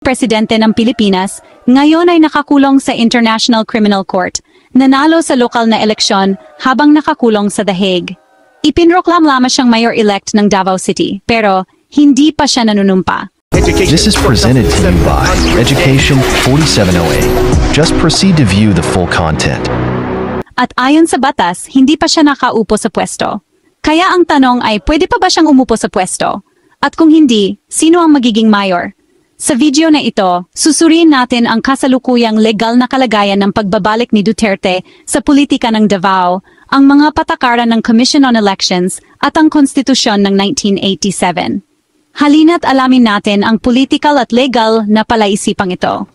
presidente ng Pilipinas, ngayon ay nakakulong sa International Criminal Court, nanalo sa lokal na eleksyon habang nakakulong sa The Hague. Ipinroklam lamang siyang mayor-elect ng Davao City, pero hindi pa siya nanunumpa. This is presented to you by Education 4708. Just proceed to view the full content. At ayon sa batas, hindi pa siya nakaupo sa pwesto. Kaya ang tanong ay, pwede pa ba siyang umupo sa pwesto? At kung hindi, sino ang magiging mayor? Sa video na ito, susuriin natin ang kasalukuyang legal na kalagayan ng pagbabalik ni Duterte sa politika ng Davao, ang mga patakaran ng Commission on Elections at ang konstitusyon ng 1987. Halina't alamin natin ang political at legal na palaisipang ito.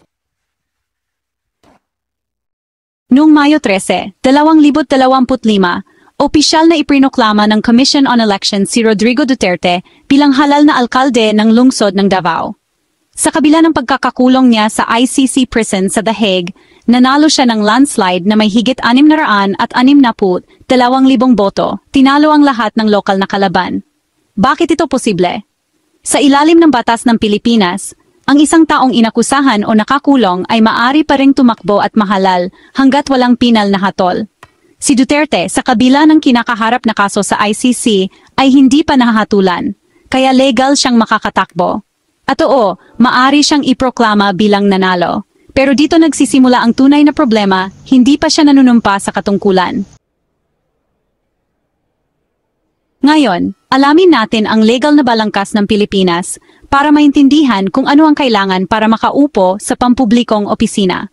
Noong Mayo 13, 2025, opisyal na ipinoklama ng Commission on Elections si Rodrigo Duterte bilang halal na alkalde ng lungsod ng Davao. Sa kabila ng pagkakakulong niya sa ICC prison sa The Hague, nanalo siya ng landslide na may higit 662,000 boto, tinalo ang lahat ng lokal na kalaban. Bakit ito posible? Sa ilalim ng batas ng Pilipinas, ang isang taong inakusahan o nakakulong ay maari pa ring tumakbo at mahalal hanggat walang pinal na hatol. Si Duterte, sa kabila ng kinakaharap na kaso sa ICC, ay hindi pa nahahatulan, kaya legal siyang makakatakbo. At oo, maari siyang iproklama bilang nanalo. Pero dito nagsisimula ang tunay na problema, hindi pa siya nanunumpa sa katungkulan. Ngayon, alamin natin ang legal na balangkas ng Pilipinas para maintindihan kung ano ang kailangan para makaupo sa pampublikong opisina.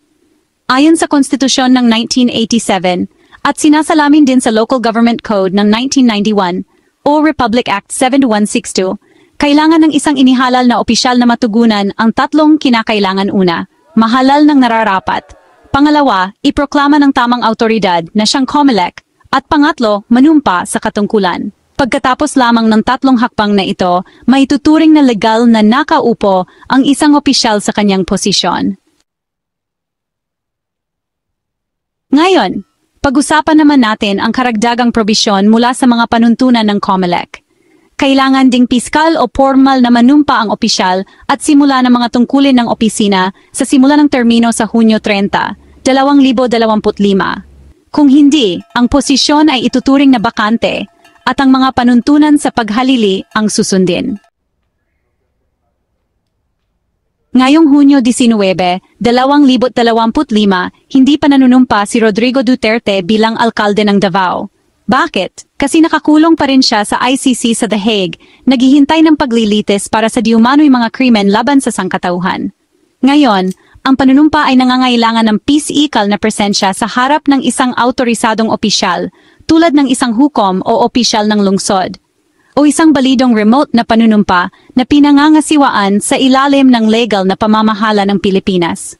Ayon sa konstitusyon ng 1987 at sinasalamin din sa Local Government Code ng 1991 o Republic Act 7162, kailangan ng isang inihalal na opisyal na matugunan ang tatlong kinakailangan: una, mahalal ng nararapat; pangalawa, iproklama ng tamang autoridad na siyang COMELEC; at pangatlo, manumpa sa katungkulan. Pagkatapos lamang ng tatlong hakbang na ito, maituturing na legal na nakaupo ang isang opisyal sa kanyang posisyon. Ngayon, pag-usapan naman natin ang karagdagang probisyon mula sa mga panuntunan ng COMELEC. Kailangan ding piskal o formal na manumpa ang opisyal at simula ng mga tungkulin ng opisina sa simula ng termino sa Hunyo 30, 2025. Kung hindi, ang posisyon ay ituturing na bakante at ang mga panuntunan sa paghalili ang susundin. Ngayong Hunyo 19, 2025, hindi pa nanunumpa si Rodrigo Duterte bilang alkalde ng Davao. Bakit? Kasi nakakulong pa rin siya sa ICC sa The Hague, naghihintay ng paglilitis para sa diumano'y mga krimen laban sa sangkatauhan. Ngayon, ang panunumpa ay nangangailangan ng pisikal na presensya sa harap ng isang autorisadong opisyal, tulad ng isang hukom o opisyal ng lungsod, o isang balidong remote na panunumpa na pinangangasiwaan sa ilalim ng legal na pamamahala ng Pilipinas.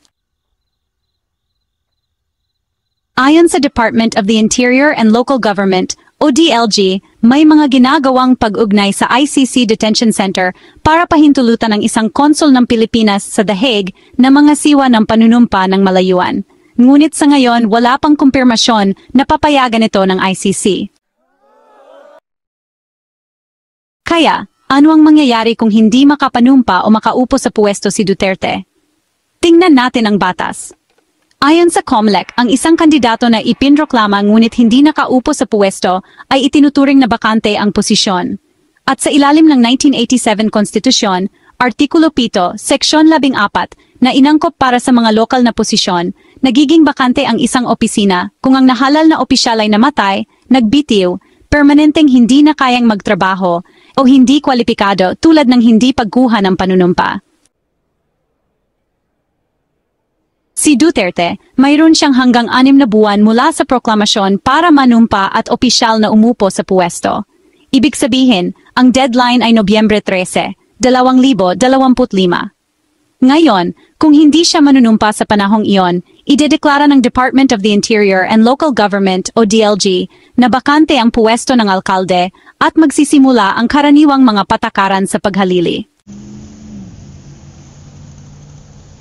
Ayon sa Department of the Interior and Local Government, o DLG, may mga ginagawang pag-ugnay sa ICC Detention Center para pahintulutan ng isang konsul ng Pilipinas sa The Hague na mga siwa ng panunumpa ng malayuan. Ngunit sa ngayon, wala pang kumpirmasyon na papayagan ito ng ICC. Kaya, ano ang mangyayari kung hindi makapanumpa o makaupo sa puwesto si Duterte? Tingnan natin ang batas. Ayon sa COMELEC, ang isang kandidato na ipinroklama ngunit hindi nakaupo sa puwesto ay itinuturing na bakante ang posisyon. At sa ilalim ng 1987 Konstitusyon, Artikulo 7, Seksyon 14, na inangkop para sa mga lokal na posisyon, nagiging bakante ang isang opisina kung ang nahalal na opisyal ay namatay, nagbitiw, permanenteng hindi na kayang magtrabaho, o hindi kwalipikado tulad ng hindi pagkuha ng panunumpa. Si Duterte, mayroon siyang hanggang 6 na buwan mula sa proklamasyon para manumpa at opisyal na umupo sa puwesto. Ibig sabihin, ang deadline ay Nobyembre 13, 2025. Ngayon, kung hindi siya manunumpa sa panahong iyon, idedeklara ng Department of the Interior and Local Government o DLG na bakante ang puwesto ng alkalde at magsisimula ang karaniwang mga patakaran sa paghalili.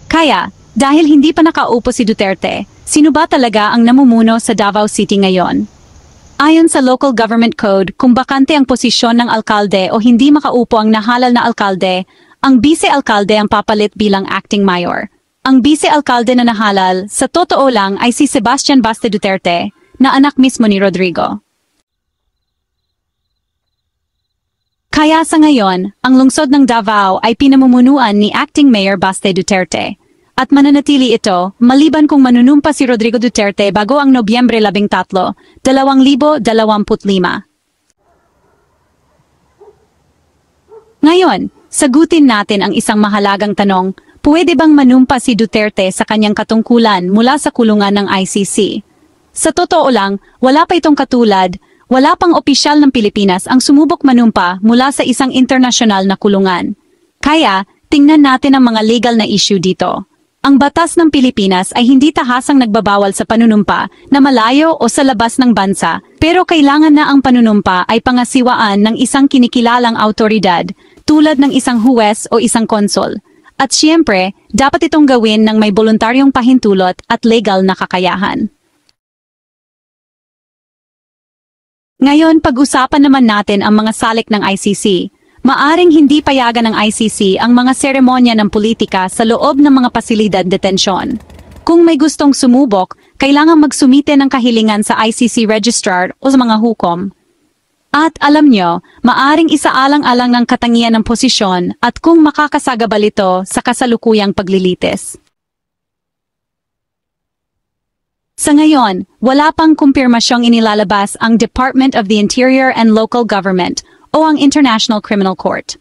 Kaya, dahil hindi pa nakaupo si Duterte, sino ba talaga ang namumuno sa Davao City ngayon? Ayon sa Local Government Code, kung bakante ang posisyon ng alkalde o hindi makaupo ang nahalal na alkalde, ang bise-alkalde ang papalit bilang acting mayor. Ang bise-alkalde na nahalal, sa totoo lang ay si Sebastian Baste Duterte, na anak mismo ni Rodrigo. Kaya sa ngayon, ang lungsod ng Davao ay pinamumunuan ni Acting Mayor Baste Duterte. At mananatili ito, maliban kung manunumpa si Rodrigo Duterte bago ang Nobyembre 13, 2025. Ngayon, sagutin natin ang isang mahalagang tanong, pwede bang manumpa si Duterte sa kanyang katungkulan mula sa kulungan ng ICC? Sa totoo lang, wala pa itong katulad, wala pang opisyal ng Pilipinas ang sumubok manumpa mula sa isang internasyonal na kulungan. Kaya, tingnan natin ang mga legal na issue dito. Ang batas ng Pilipinas ay hindi tahasang nagbabawal sa panunumpa na malayo o sa labas ng bansa, pero kailangan na ang panunumpa ay pangasiwaan ng isang kinikilalang awtoridad tulad ng isang huwes o isang konsul. At siyempre, dapat itong gawin ng may voluntaryong pahintulot at legal na kakayahan. Ngayon, pag-usapan naman natin ang mga salik ng ICC. Maaring hindi payagan ng ICC ang mga seremonya ng politika sa loob ng mga pasilidad detensyon. Kung may gustong sumubok, kailangan magsumite ng kahilingan sa ICC Registrar o sa mga hukom. At alam nyo, maaring isaalang-alang ang katangian ng posisyon at kung makakasagabal ito sa kasalukuyang paglilitis. Sa ngayon, wala pang kumpirmasyong inilalabas ang Department of the Interior and Local Government o ang International Criminal Court.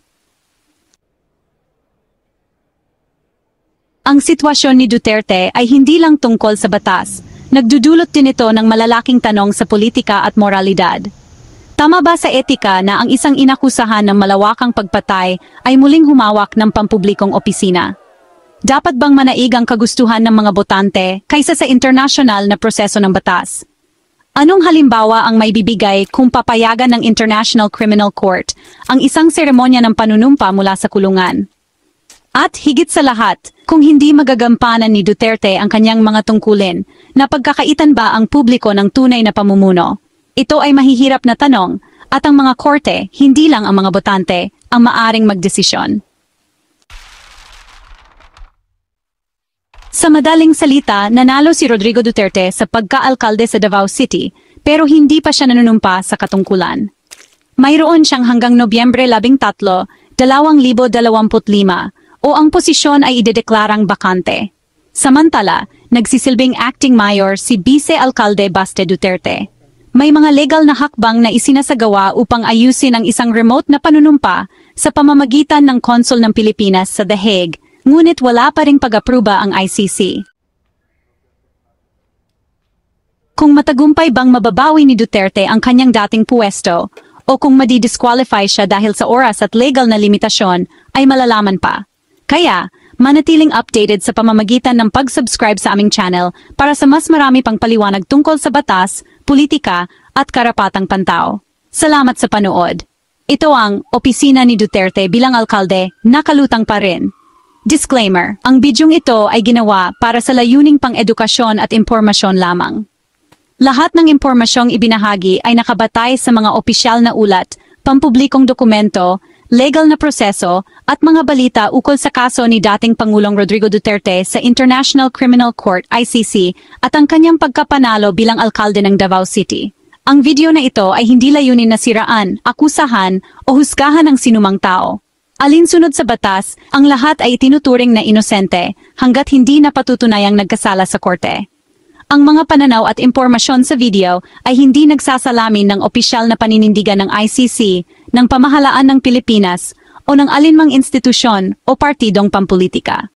Ang sitwasyon ni Duterte ay hindi lang tungkol sa batas, nagdudulot din ito ng malalaking tanong sa politika at moralidad. Tama ba sa etika na ang isang inakusahan ng malawakang pagpatay ay muling humawak ng pampublikong opisina? Dapat bang manaig ang kagustuhan ng mga botante kaysa sa internasyonal na proseso ng batas? Anong halimbawa ang maibibigay kung papayagan ng International Criminal Court ang isang seremonya ng panunumpa mula sa kulungan? At higit sa lahat, kung hindi magagampanan ni Duterte ang kanyang mga tungkulin, napagkakaitan ba ang publiko ng tunay na pamumuno? Ito ay mahihirap na tanong at ang mga korte, hindi lang ang mga botante, ang maaring magdesisyon. Sa madaling salita, nanalo si Rodrigo Duterte sa pagka-alkalde sa Davao City, pero hindi pa siya nanunumpa sa katungkulan. Mayroon siyang hanggang Nobyembre 13, 2025 o ang posisyon ay idedeklarang bakante. Samantala, nagsisilbing acting mayor si Vice-Alkalde Baste Duterte. May mga legal na hakbang na isinasagawa upang ayusin ang isang remote na panunumpa sa pamamagitan ng Konsul ng Pilipinas sa The Hague, ngunit wala pa ring pag-apruba ang ICC. Kung matagumpay bang mababawi ni Duterte ang kanyang dating puwesto, o kung madi-disqualify siya dahil sa oras at legal na limitasyon, ay malalaman pa. Kaya, manatiling updated sa pamamagitan ng pag-subscribe sa aming channel para sa mas marami pang paliwanag tungkol sa batas, politika, at karapatang pantao. Salamat sa panood. Ito ang opisina ni Duterte bilang alkalde, nakalutang pa rin. Disclaimer, ang bidyong ito ay ginawa para sa layuning pang-edukasyon at impormasyon lamang. Lahat ng impormasyong ibinahagi ay nakabatay sa mga opisyal na ulat, pampublikong dokumento, legal na proseso, at mga balita ukol sa kaso ni dating Pangulong Rodrigo Duterte sa International Criminal Court (ICC) at ang kanyang pagkapanalo bilang alkalde ng Davao City. Ang video na ito ay hindi layunin na siraan, akusahan, o husgahan ng sinumang tao. Alinsunod sa batas, ang lahat ay tinuturing na inosente hanggat hindi napatutunayang nagkasala sa korte. Ang mga pananaw at impormasyon sa video ay hindi nagsasalamin ng opisyal na paninindigan ng ICC, ng pamahalaan ng Pilipinas, o ng alinmang institusyon o partidong pampulitika.